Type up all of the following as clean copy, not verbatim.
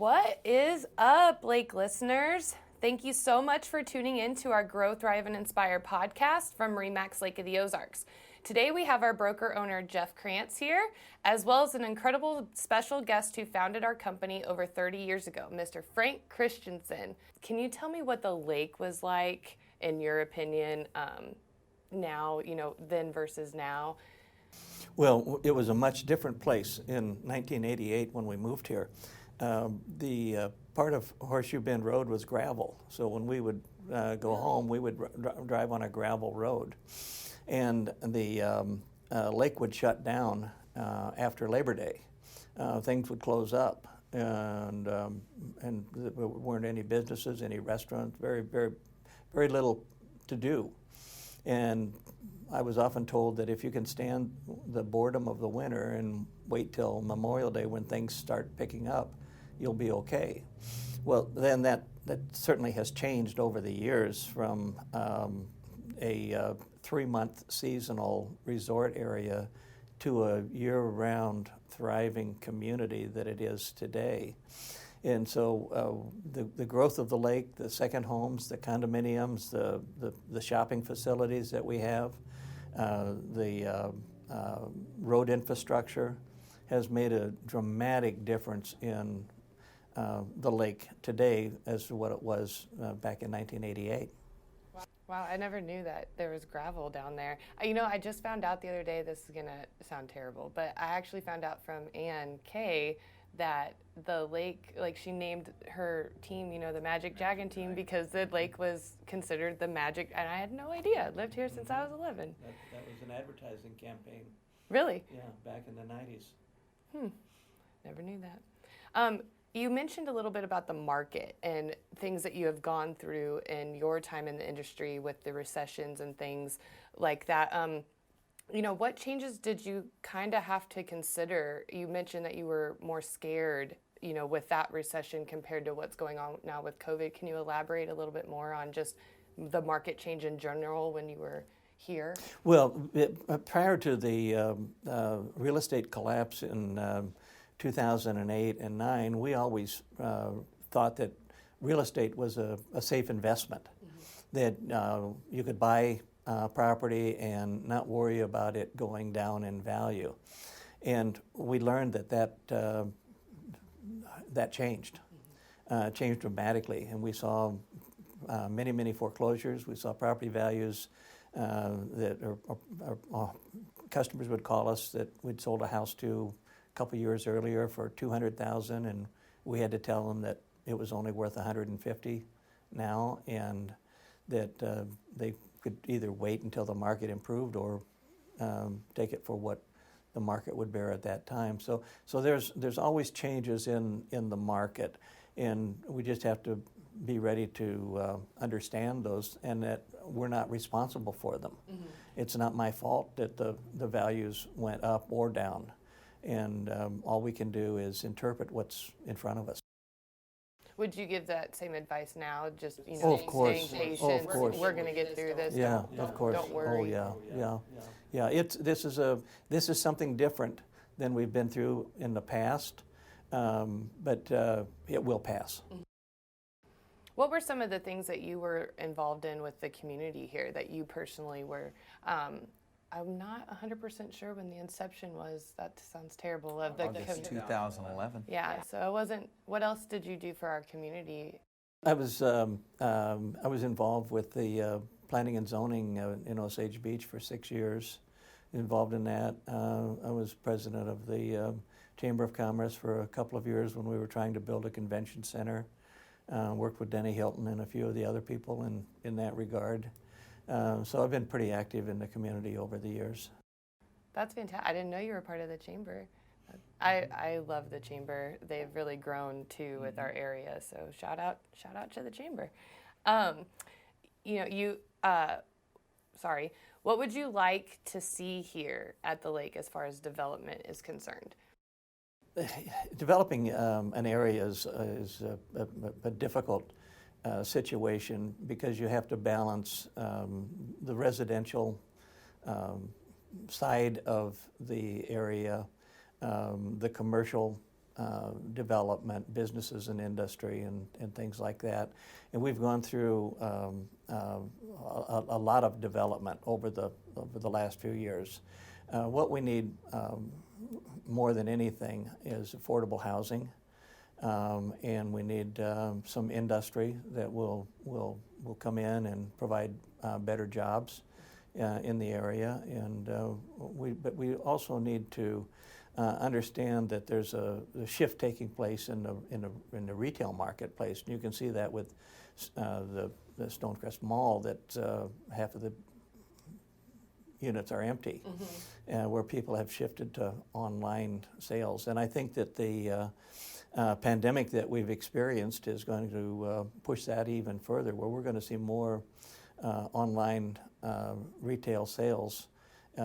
What is up, Lake listeners? Thank you so much for tuning in to our Grow, Thrive, and Inspire podcast from RE/MAX Lake of the Ozarks. Today we have our broker owner, Jeff Krantz, here, as well as an incredible special guest who founded our company over 30 years ago, Mr. Frank Christensen. Can you tell me what the lake was like, in your opinion, now, then versus now? Well, it was a much different place in 1988 when we moved here. The part of Horseshoe Bend Road was gravel, so when we would go home, we would drive on a gravel road. And the lake would shut down after Labor Day. Things would close up, and there weren't any businesses, any restaurants, very, very, very little to do. And I was often told that if you can stand the boredom of the winter and wait till Memorial Day when things start picking up, you'll be okay. Well, then that certainly has changed over the years from a 3-month seasonal resort area to a year-round thriving community that it is today. And so the growth of the lake, the second homes, the condominiums, the shopping facilities that we have, the road infrastructure has made a dramatic difference in the lake today as to what it was back in 1988. Wow, I never knew that there was gravel down there. I just found out the other day, this is going to sound terrible, but I actually found out from Ann Kay that the lake, she named her team, the Magic Dragon team, because the lake was considered the magic, and I had no idea. I lived here since I was 11. That was an advertising campaign. Really? Yeah, back in the 90s. Never knew that. You mentioned a little bit about the market and things that you have gone through in your time in the industry with the recessions and things like that. What changes did you kind of have to consider? You mentioned that you were more scared, with that recession compared to what's going on now with COVID. Can you elaborate a little bit more on just the market change in general when you were here? Well, prior to the real estate collapse in 2008 and 9, we always thought that real estate was a safe investment, that you could buy property and not worry about it going down in value. And we learned that changed dramatically, and we saw many, many foreclosures. We saw property values that our customers would call us that we'd sold a house to a couple years earlier for $200,000, and we had to tell them that it was only worth $150 now, and that they could either wait until the market improved or take it for what the market would bear at that time. So there's always changes in the market, and we just have to be ready to understand those, and that we're not responsible for them. It's not my fault that the values went up or down, and all we can do is interpret what's in front of us. Would you give that same advice now? Just of course. staying patient. Oh, of course. We're going to get through this. Yeah, of course. Don't worry. Oh, yeah. This is something different than we've been through in the past, but it will pass. What were some of the things that you were involved in with the community here that you personally were? I'm not 100% sure when the inception was. That sounds terrible. Of the August 2011. Yeah. So it wasn't. What else did you do for our community? I was involved with the planning and zoning in Osage Beach for 6 years. Involved in that. I was president of the Chamber of Commerce for a couple of years when we were trying to build a convention center. Worked with Denny Hilton and a few of the other people in that regard. So I've been pretty active in the community over the years. That's fantastic. I didn't know you were part of the chamber. I love the chamber. They've really grown too with our area. So shout out to the chamber. What would you like to see here at the lake as far as development is concerned? Developing an area is a difficult situation because you have to balance the residential side of the area, the commercial development, businesses and industry, and things like that. And we've gone through a lot of development over the last few years. What we need more than anything is affordable housing, and we need some industry that will come in and provide better jobs in the area. And but we also need to understand that there's a shift taking place in the retail marketplace. And you can see that with the Stonecrest Mall, that half of the units are empty, where people have shifted to online sales. And I think that the pandemic that we've experienced is going to push that even further, where we're going to see more online retail sales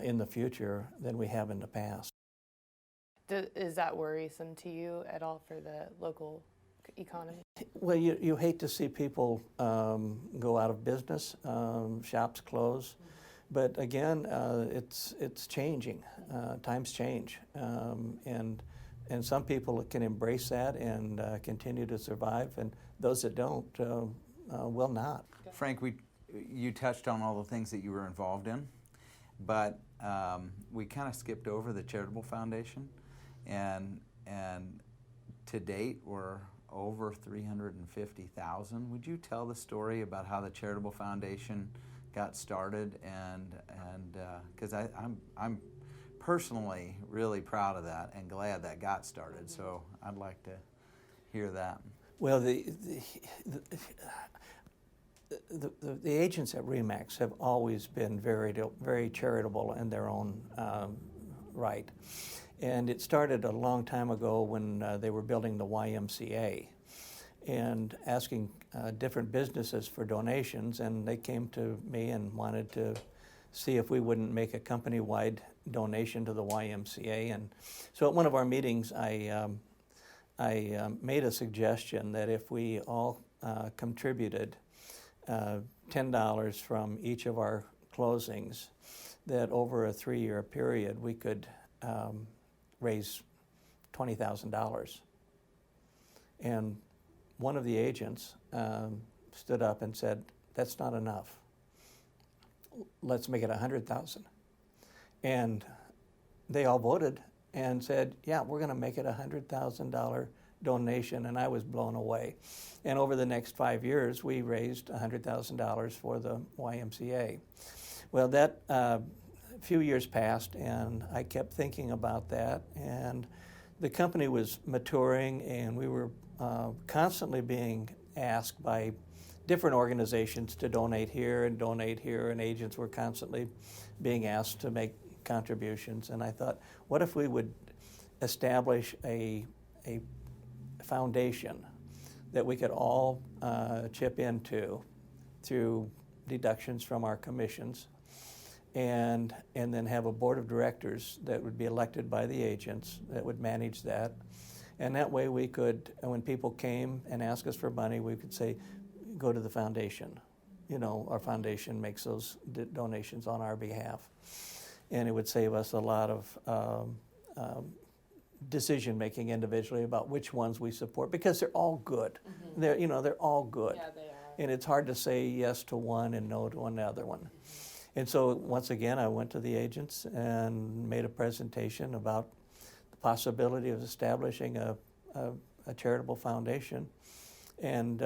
in the future than we have in the past. Is that worrisome to you at all for the local economy? Well, you hate to see people go out of business, shops close, but again, it's changing. Times change, and some people can embrace that and continue to survive, and those that don't will not. Frank, you touched on all the things that you were involved in, but we kind of skipped over the Charitable Foundation. And to date, we're over 350,000. Would you tell the story about how the Charitable Foundation got started? And because I'm personally really proud of that and glad that got started. So I'd like to hear that. Well, the agents at RE/MAX have always been very charitable in their own right. And it started a long time ago when they were building the YMCA and asking different businesses for donations, and they came to me and wanted to see if we wouldn't make a company-wide donation to the YMCA. And so at one of our meetings, I made a suggestion that if we all contributed $10 from each of our closings, that over a 3-year period we could raise $20,000. And one of the agents stood up and said, "That's not enough. Let's make it $100,000." And they all voted and said, "Yeah, we're going to make it a $100,000 donation," and I was blown away. And over the next 5 years, we raised $100,000 for the YMCA. Well, that few years passed, and I kept thinking about that, and the company was maturing, and we were constantly being asked by different organizations to donate here, and agents were constantly being asked to make contributions. And I thought, what if we would establish a foundation that we could all chip into through deductions from our commissions, and then have a board of directors that would be elected by the agents that would manage that. And that way we could, when people came and asked us for money, we could say, go to the foundation. You know, our foundation makes those donations on our behalf. And it would save us a lot of decision making individually about which ones we support, because they're all good. They're all good. Yeah, they are. And it's hard to say yes to one and no to another one. And so once again, I went to the agents and made a presentation about the possibility of establishing a charitable foundation, and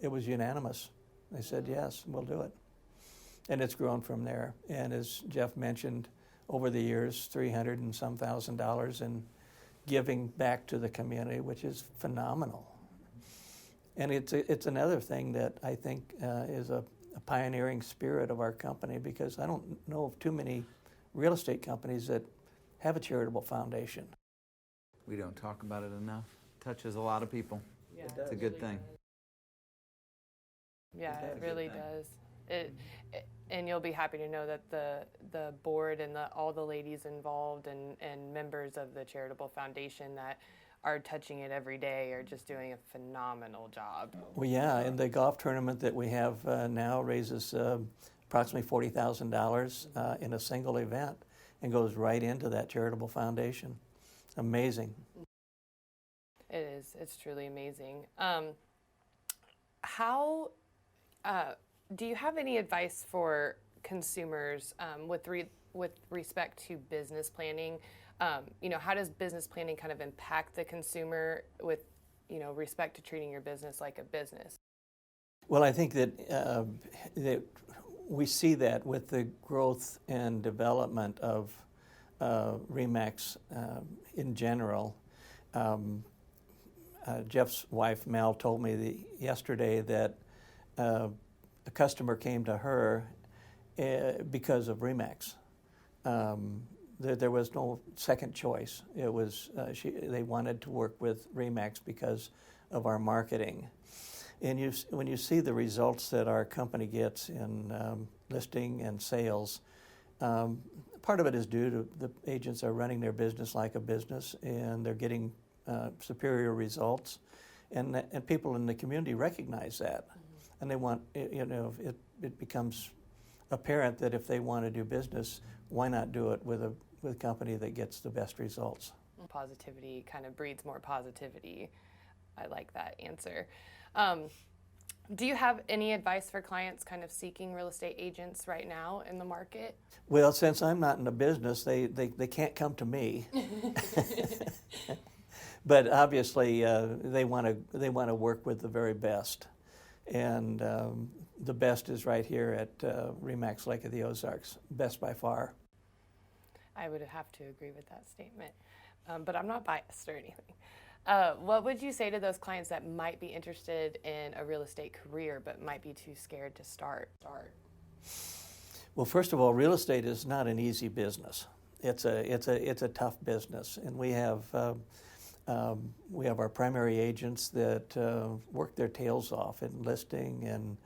it was unanimous. They said, yes, we'll do it. And it's grown from there. And as Jeff mentioned, over the years, $300,000 and some in giving back to the community, which is phenomenal. And it's another thing that I think is a pioneering spirit of our company, because I don't know of too many real estate companies that have a charitable foundation. We don't talk about it enough. It touches a lot of people. Yeah, It's a good thing. Yeah, it really does. And you'll be happy to know that the board and all the ladies involved and members of the charitable foundation that are touching it every day are just doing a phenomenal job. Well, yeah, and the golf tournament that we have now raises approximately $40,000 in a single event and goes right into that charitable foundation. amazing. It is. It's truly amazing. How do you have any advice for consumers with respect to business planning? How does business planning kind of impact the consumer with respect to treating your business like a business? Well, I think that we see that with the growth and development of RE/MAX in general. Jeff's wife, Mel, told me yesterday that a customer came to her because of RE/MAX. There was no second choice. It was they wanted to work with RE/MAX because of our marketing. And when you see the results that our company gets in listing and sales, part of it is due to the agents are running their business like a business, and they're getting superior results, and people in the community recognize that, and they want it becomes apparent that if they want to do business, why not do it with a company that gets the best results? Positivity kind of breeds more positivity. I like that answer. Do you have any advice for clients kind of seeking real estate agents right now in the market? Well, since I'm not in the business, they can't come to me. But obviously, they want to work with the very best, and the best is right here at RE/MAX Lake of the Ozarks, best by far. I would have to agree with that statement, but I'm not biased or anything. What would you say to those clients that might be interested in a real estate career but might be too scared to start? Well, first of all, real estate is not an easy business. It's a tough business, and we have our primary agents that work their tails off in listing and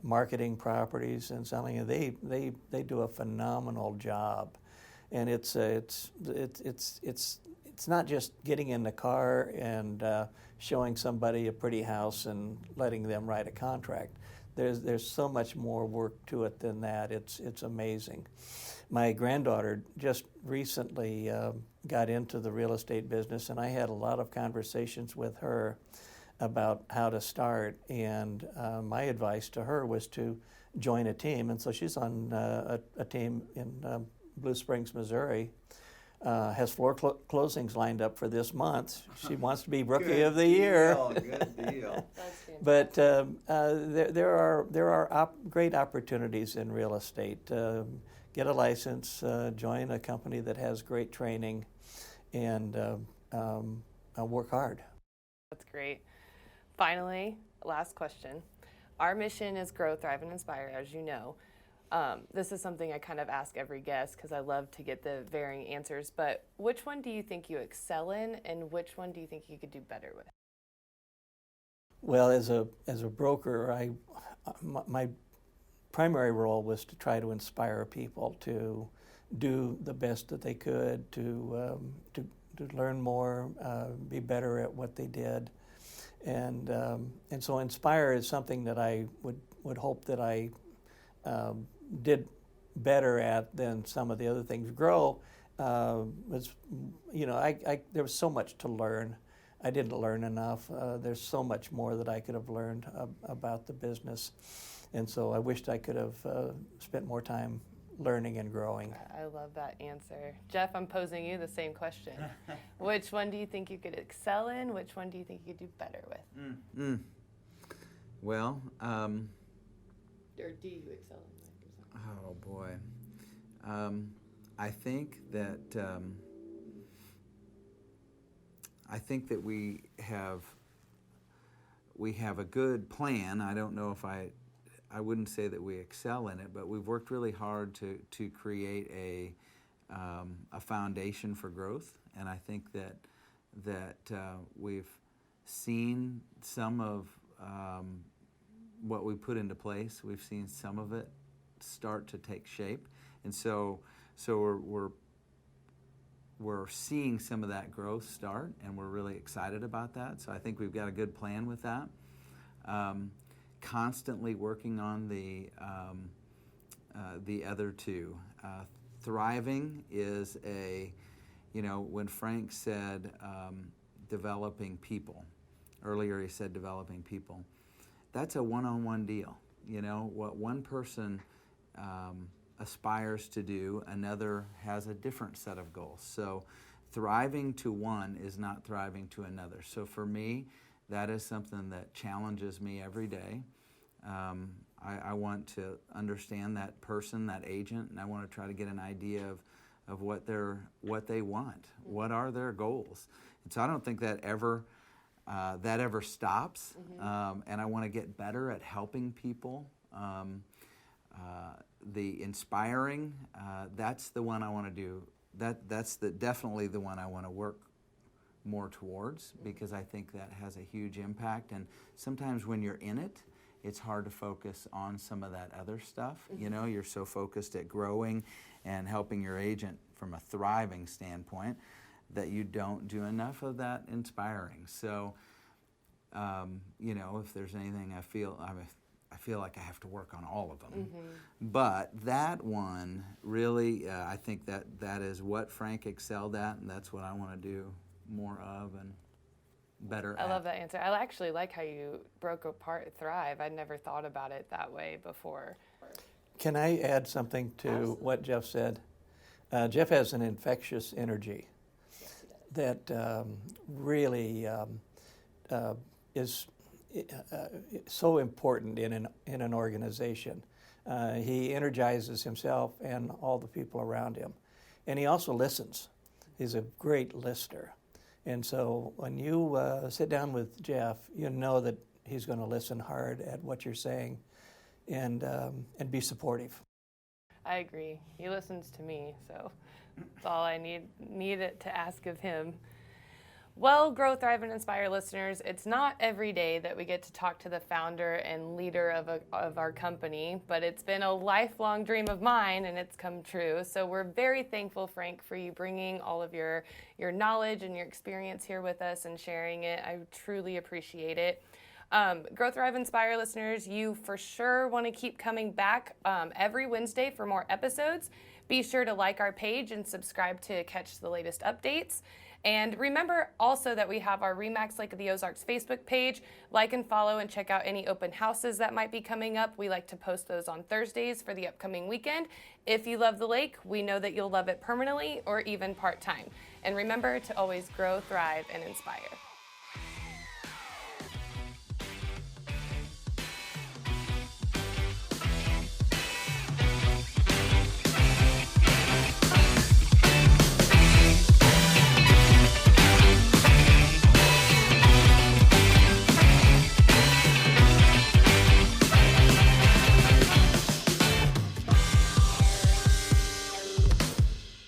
marketing properties and selling, and they do a phenomenal job. And it's not just getting in the car and showing somebody a pretty house and letting them write a contract. There's so much more work to it than that. It's amazing. My granddaughter just recently got into the real estate business, and I had a lot of conversations with her about how to start. And my advice to her was to join a team. And so she's on a team in Blue Springs, Missouri. Has floor closings lined up for this month. She wants to be Rookie of the Year. Good deal. But there are great opportunities in real estate. Get a license, join a company that has great training, and work hard. That's great. Finally, last question. Our mission is grow, thrive, and inspire, as you know. This is something I kind of ask every guest because I love to get the varying answers, but which one do you think you excel in, and which one do you think you could do better with? Well, as a broker, my primary role was to try to inspire people to do the best that they could, to learn more, be better at what they did, and so inspire is something that I would hope that I did better at than some of the other things. Grow was, there was so much to learn. I didn't learn enough. There's so much more that I could have learned about the business, and so I wished I could have spent more time learning and growing. I love that answer. Jeff, I'm posing you the same question. Which one do you think you could excel in? Which one do you think you could do better with? Well, or do you excel in? Oh boy, I think that we have a good plan. I don't know if I wouldn't say that we excel in it, but we've worked really hard to create a foundation for growth, and I think that we've seen some of what we put into place. We've seen some of it start to take shape, and so we're seeing some of that growth start, and we're really excited about that. So I think we've got a good plan with that. Constantly working on the other two. Thriving is You know, when Frank said developing people, earlier he said developing people, that's a one-on-one deal. You know, what one person aspires to do, another has a different set of goals. So thriving to one is not thriving to another. So for me, that is something that challenges me every day. I want to understand that person, that agent, and I want to try to get an idea of what they want. What are their goals? And so I don't think that ever stops. And I want to get better at helping people. The inspiring, that's the one I want to do. That's definitely the one I want to work more towards, because I think that has a huge impact. And sometimes when you're in it, it's hard to focus on some of that other stuff. You know, you're so focused at growing and helping your agent from a thriving standpoint that you don't do enough of that inspiring. So, you know, if there's anything I feel like I have to work on all of them. But that one really, I think that is what Frank excelled at, and that's what I want to do more of and better at. I love that answer. I actually like how you broke apart Thrive. I'd never thought about it that way before. Can I add something to what Jeff said? Jeff has an infectious energy that really is so important in an organization. He energizes himself and all the people around him. And he also listens. He's a great listener. And so when you sit down with Jeff, you know that he's going to listen hard at what you're saying and be supportive. I agree. He listens to me, so that's all I need it to ask of him. Well, Grow, Thrive, and Inspire listeners, it's not every day that we get to talk to the founder and leader of our company, but it's been a lifelong dream of mine, and it's come true. So we're very thankful, Frank, for you bringing all of your knowledge and your experience here with us and sharing it. I truly appreciate it. Grow, Thrive, Inspire listeners, you for sure want to keep coming back every Wednesday for more episodes. Be sure to like our page and subscribe to catch the latest updates. And remember also that we have our RE/MAX Lake of the Ozarks Facebook page. Like and follow and check out any open houses that might be coming up. We like to post those on Thursdays for the upcoming weekend. If you love the lake, we know that you'll love it permanently or even part-time. And remember to always grow, thrive, and inspire.